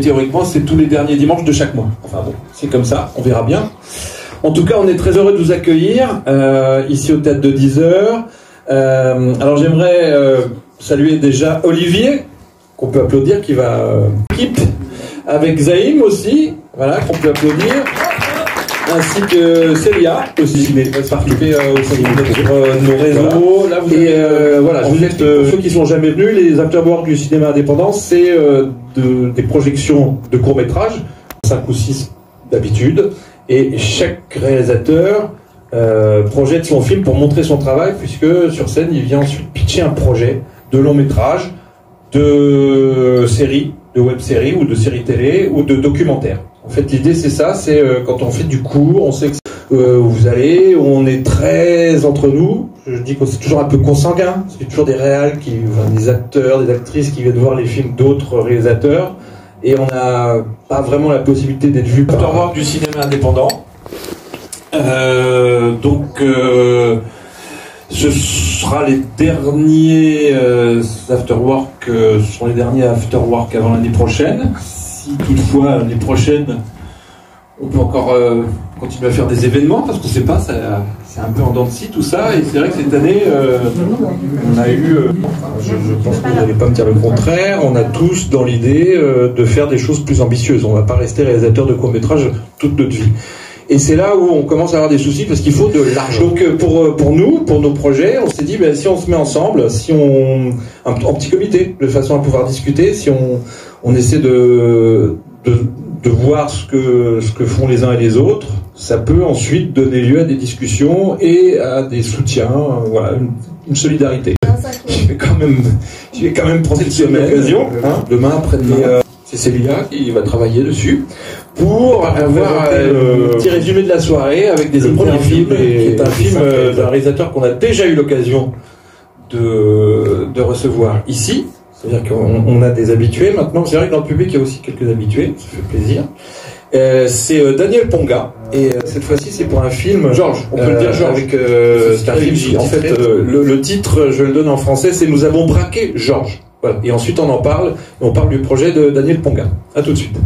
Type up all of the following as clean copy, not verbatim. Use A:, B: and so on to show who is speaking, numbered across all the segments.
A: théoriquement c'est tous les derniers dimanches de chaque mois. Enfin bon, c'est comme ça, on verra bien. En tout cas, on est très heureux de vous accueillir ici au Théâtre de 10h. Alors j'aimerais saluer déjà Olivier, qu'on peut applaudir, qui va équipe, avec Zaïm aussi, voilà, qu'on peut applaudir, ainsi que Célia aussi, qui va participer aussi sur nos réseaux. Voilà. Là, vous avez, voilà, je vous êtes, pour ceux qui ne sont jamais venus, les afterworks du cinéma indépendant, c'est des projections de courts-métrages, 5 ou 6 d'habitude, et chaque réalisateur projette son film pour montrer son travail, puisque sur scène, il vient ensuite pitcher un projet de long-métrage, de série, de web-série, ou de série télé, ou de documentaire. En fait, l'idée, c'est ça, c'est quand on fait du court, on sait où vous allez, on est très entre nous. Je dis que c'est toujours un peu consanguin, c'est toujours des réals, des acteurs, des actrices qui viennent voir les films d'autres réalisateurs, et on n'a pas vraiment la possibilité d'être vu par afterwork du cinéma indépendant. Ce sera les derniers afterwork, ce seront les derniers afterwork avant l'année prochaine. Si toutefois l'année prochaine, on peut encore continuer à faire des événements, parce qu'on ne sait pas, c'est un peu en dents de scie tout ça. Et c'est vrai que cette année, on a eu, je pense que vous n'allez pas me dire le contraire, on a tous dans l'idée de faire des choses plus ambitieuses. On ne va pas rester réalisateur de court-métrage toute notre vie. Et c'est là où on commence à avoir des soucis, parce qu'il faut de l'argent. Donc pour nous, pour nos projets, on s'est dit, ben, si on se met ensemble, si en petit comité, de façon à pouvoir discuter, si on essaie de voir ce que font les uns et les autres, ça peut ensuite donner lieu à des discussions et à des soutiens, voilà, une solidarité. Je vais quand même prendre cette occasion, demain, après-demain. C'est Célia qui va travailler dessus pour avoir un petit résumé de la soirée avec des premiers films, qui est un film d'un réalisateur qu'on a déjà eu l'occasion de recevoir ici. C'est-à-dire qu'on a des habitués maintenant. C'est vrai que dans le public il y a aussi quelques habitués, ça fait plaisir. C'est Daniel Ponga, et cette fois-ci c'est pour un film Georges, on peut le dire Georges, avec c'est un film en fait le titre, je le donne en français, c'est Nous avons braqué Georges. Voilà. Et ensuite on en parle, on parle du projet de Daniel Ponga. A tout de suite.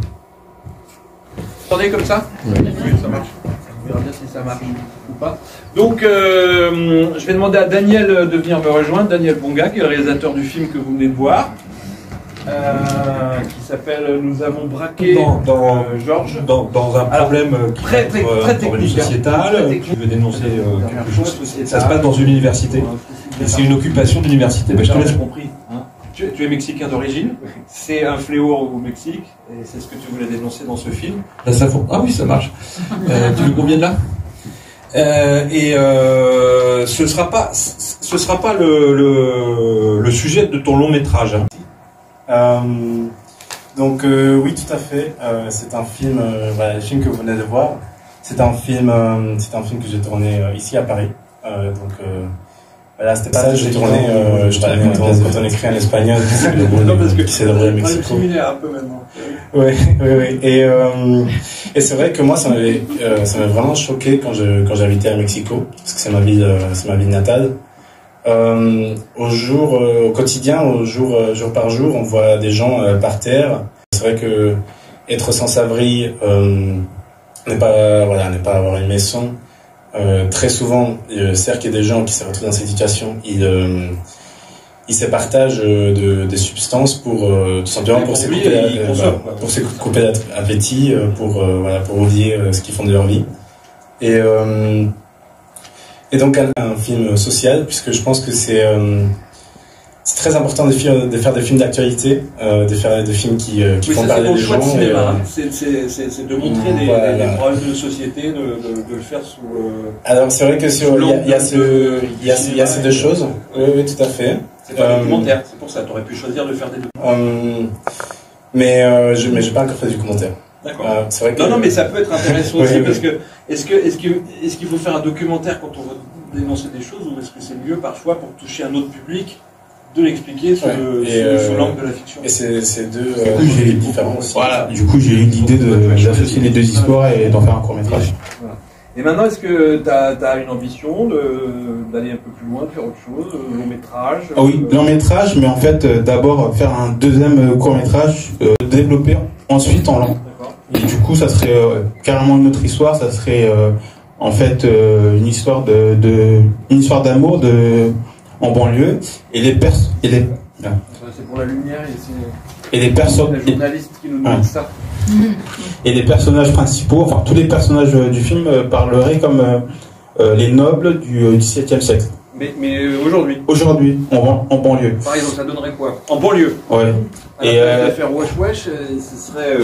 A: Vous entendez comme ça? Oui, ça marche. On verra bien si ça marche ou pas. Donc je vais demander à Daniel de venir me rejoindre, Daniel Ponga, qui est le réalisateur du film que vous venez de voir, qui s'appelle Nous avons braqué Georges. Dans un problème qui est un problème sociétal, qui veut dénoncer quelque chose. Ça se passe dans une université. Et c'est une occupation d'université. Je te laisse compris. Tu es mexicain d'origine, c'est un fléau au Mexique, et c'est ce que tu voulais dénoncer dans ce film. Là, ça faut... Ah oui, ça marche. Tu veux qu'on vienne là? Ce sera pas le sujet de ton long métrage.
B: Oui, tout à fait. C'est un film, le film que vous venez de voir. C'est un film que j'ai tourné ici à Paris. Voilà, c'était pas ça, j'ai tourné quand on écrit en espagnol, c'est le mot qui célébrait Mexico.
A: Un peu maintenant.
B: Oui. Et c'est vrai que moi, ça m'avait vraiment choqué quand j'habitais à Mexico, parce que c'est ma ville natale. Au quotidien, jour par jour, on voit des gens par terre. C'est vrai que être sans abri n'est pas avoir une maison. Très souvent, certes qu'il y a des gens qui se retrouvent dans cette situation, ils se partagent des substances pour tout simplement pour se couper l'appétit, pour oublier ce qu'ils font de leur vie. Et donc un film social, puisque je pense que c'est très important de faire des films d'actualité, de faire des films qui font parler des gens.
A: C'est de montrer des problèmes de société, de le faire sous...
B: Alors c'est vrai que il y a ces deux choses. Oui, tout à fait.
A: C'est pas un documentaire, c'est pour ça, tu aurais pu choisir de faire des documentaires.
B: Mais j'ai pas encore fait du commentaire.
A: D'accord.
B: C'est vrai que...
A: Non, mais ça peut être intéressant aussi, parce que est-ce qu'il faut faire un documentaire quand on veut dénoncer des choses, ou est-ce que c'est mieux parfois pour toucher un autre public de l'expliquer sous l'angle de la fiction?
B: Et c'est deux différences.
C: Voilà. Du coup, j'ai eu l'idée d'associer les deux histoires et d'en faire un court-métrage.
A: Voilà. Et maintenant, est-ce que tu as une ambition d'aller un peu plus loin, de faire autre chose, long métrage?
C: Oui, long métrage, mais en fait, d'abord faire un deuxième court-métrage, développer ensuite en long. Et du coup, ça serait carrément une autre histoire. Ça serait en fait une histoire une histoire d'amour en banlieue. Et les
A: c'est pour la lumière
C: et les personnes.
A: Les journalistes qui nous demandent ça.
C: Et les personnages principaux, enfin tous les personnages du film parleraient comme les nobles du XVIIe siècle.
A: Mais aujourd'hui.
C: Aujourd'hui, en banlieue.
A: Par exemple, ça donnerait quoi? En banlieue.
C: Ouais.
A: Et faire wesh wesh, ce serait.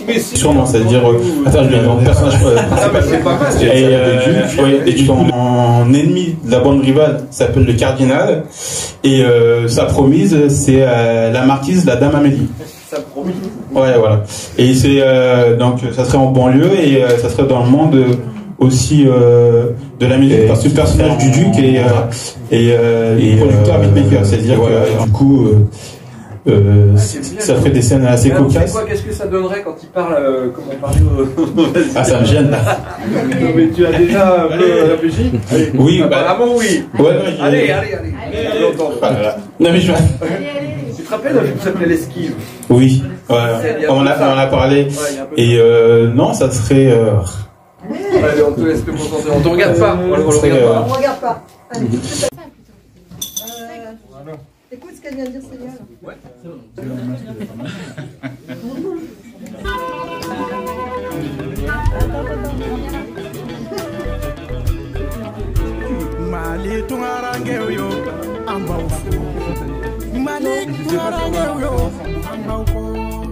A: Mais si.
C: Sûrement, c'est-à-dire. Attends, je vais le personnage principal.
A: C'est pas mal.
C: Et du coup, mon ennemi de la bande rivale s'appelle le cardinal. Et sa promise, c'est la marquise, la dame Amélie.
A: Sa promise.
C: Ouais, voilà. Et c'est donc ça serait en banlieue et ça serait dans le monde aussi de la musique, parce que le personnage du duc est producteur beatmaker, c'est-à-dire que du coup ça ferait des scènes assez cocasses.
A: Qu'est-ce que ça donnerait quand il parle comme on parlait
C: Ah, ça me gêne.
A: Non, mais tu as déjà un peu réfléchi?
C: Oui,
A: apparemment oui.
C: Ouais,
A: allez.
C: Non mais je
A: Tu te rappelles d'un film qui s'appelait L'Esquive?
C: Oui, on en a parlé. Et non, ça serait.
A: Allez, on te laisse te concentrer. On te regarde pas. On
D: regarde pas. Allez. Écoute ce qu'elle vient de dire, Célia. Ouais.
E: Mali tungarangeyo ambaufu. Mali tungarangeyo ambaufu.